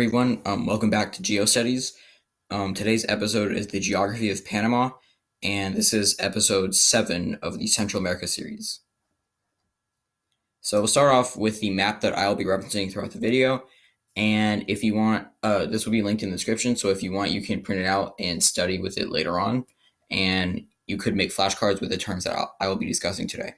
everyone. Welcome back to GeoStudies. Today's episode is the geography of Panama, and this is episode 7 of the Central America series. So we'll start off with the map that I'll be referencing throughout the video, and if you want, this will be linked in the description, so if you want, you can print it out and study with it later on, and you could make flashcards with the terms that I will be discussing today.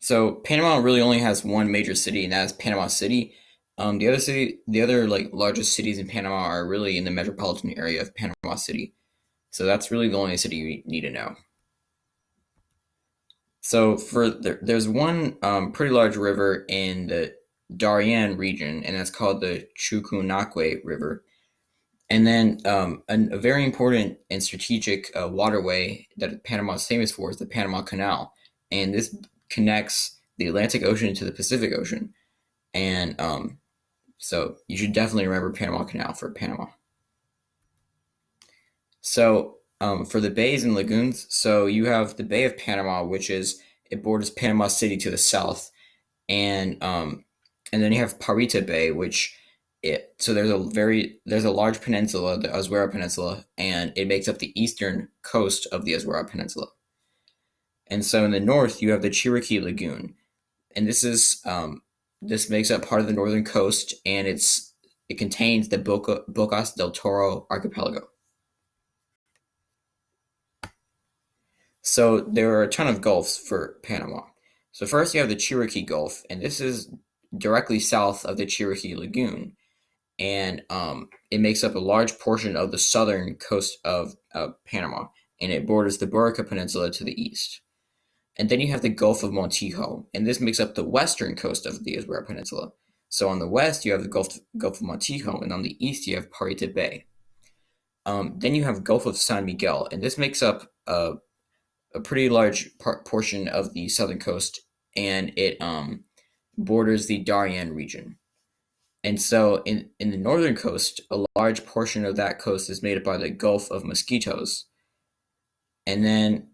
So Panama really only has one major city, and that is Panama City. The other largest cities in Panama are really in the metropolitan area of Panama City. So that's really the only city you need to know. So there's one pretty large river in the Darien region, and that's called the Chucunaque River. And then a very important and strategic waterway that Panama is famous for is the Panama Canal, and this connects the Atlantic Ocean to the Pacific Ocean. And so you should definitely remember Panama Canal for Panama. So for the bays and lagoons, so you have the Bay of Panama, it borders Panama City to the south, and then you have Parita Bay, so there's a large peninsula, the Azuero Peninsula, and it makes up the eastern coast of the Azuero Peninsula. And so in the north, you have the Chiriquí Lagoon, and this makes up part of the northern coast, and it contains the Bocas del Toro archipelago. So there are a ton of gulfs for Panama. So first you have the Chiriquí Gulf, and this is directly south of the Chiriquí Lagoon, and it makes up a large portion of the southern coast of Panama, and it borders the Burica Peninsula to the east. And then you have the Gulf of Montijo, and this makes up the western coast of the Azuero Peninsula. So on the west, you have the Gulf of Montijo, and on the east, you have Parita Bay. Then you have Gulf of San Miguel, and this makes up a pretty large portion of the southern coast, and it borders the Darien region. And so in the northern coast, a large portion of that coast is made up by the Gulf of Mosquitos. And then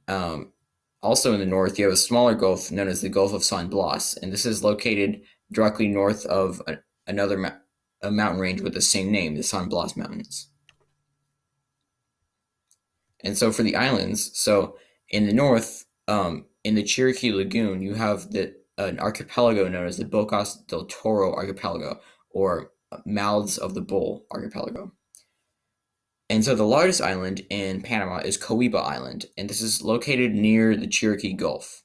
also in the north, you have a smaller gulf known as the Gulf of San Blas, and this is located directly north of a mountain range with the same name, the San Blas Mountains. And so for the islands, so in the north, in the Chiriquí Lagoon, you have an archipelago known as the Bocas del Toro archipelago, or Mouths of the Bull archipelago. And so the largest island in Panama is Coiba Island, and this is located near the Chiriquí Gulf.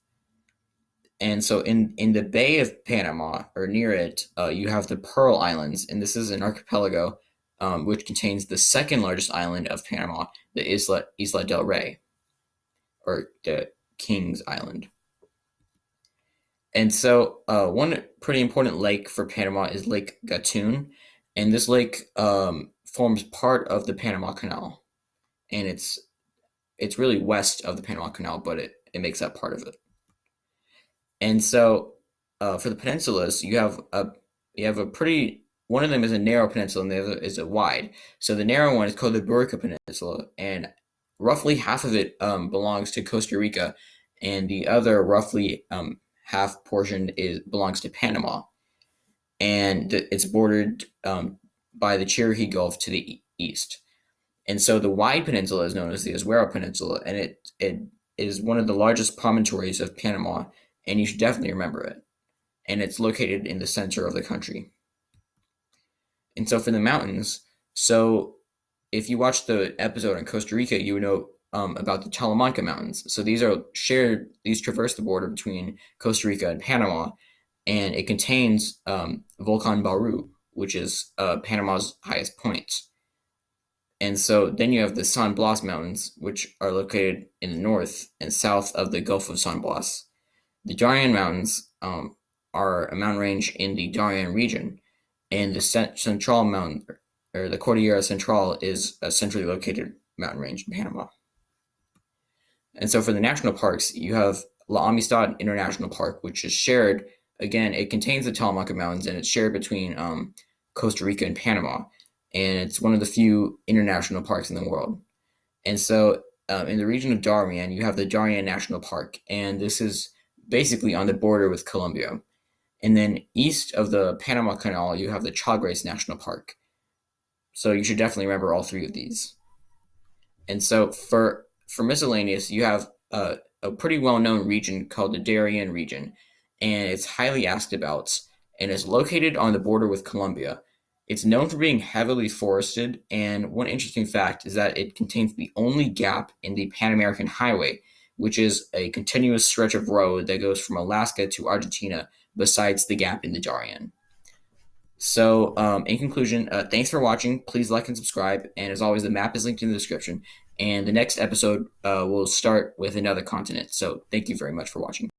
And so in the Bay of Panama, or near it, you have the Pearl Islands, and this is an archipelago which contains the second largest island of Panama, the Isla del Rey, or the King's Island. And so one pretty important lake for Panama is Lake Gatun, and this lake forms part of the Panama Canal, and it's really west of the Panama Canal, but it makes up part of it. And so for the peninsulas, you have a pretty, one of them is a narrow peninsula and the other is a wide. So the narrow one is called the Burica Peninsula, and roughly half of it belongs to Costa Rica, and the other roughly half portion belongs to Panama, and it's bordered by the Cherokee Gulf to the east. And so the wide peninsula is known as the Azuero Peninsula, and it is one of the largest promontories of Panama, and you should definitely remember it. And it's located in the center of the country. And so for the mountains, so if you watched the episode on Costa Rica, you would know about the Talamanca Mountains. So these traverse the border between Costa Rica and Panama, and it contains Volcan Baru, which is Panama's highest point. And so then you have the San Blas Mountains, which are located in the north and south of the Gulf of San Blas. The Darien Mountains are a mountain range in the Darien region, and the Central Mountain, or the Cordillera Central, is a centrally located mountain range in Panama. And so for the national parks, you have La Amistad International Park, which is shared. Again, it contains the Talamanca Mountains, and it's shared between Costa Rica and Panama, and it's one of the few international parks in the world. And so in the region of Darien, you have the Darien National Park, and this is basically on the border with Colombia. And then east of the Panama Canal, you have the Chagres National Park. So you should definitely remember all three of these. And so for miscellaneous, you have a pretty well known region called the Darien region, and it's highly asked about, and is located on the border with Colombia. It's known for being heavily forested, and one interesting fact is that it contains the only gap in the Pan American Highway, which is a continuous stretch of road that goes from Alaska to Argentina, besides the gap in the Darien. So, in conclusion, thanks for watching. Please like and subscribe. And as always, the map is linked in the description. And the next episode will start with another continent. So, thank you very much for watching.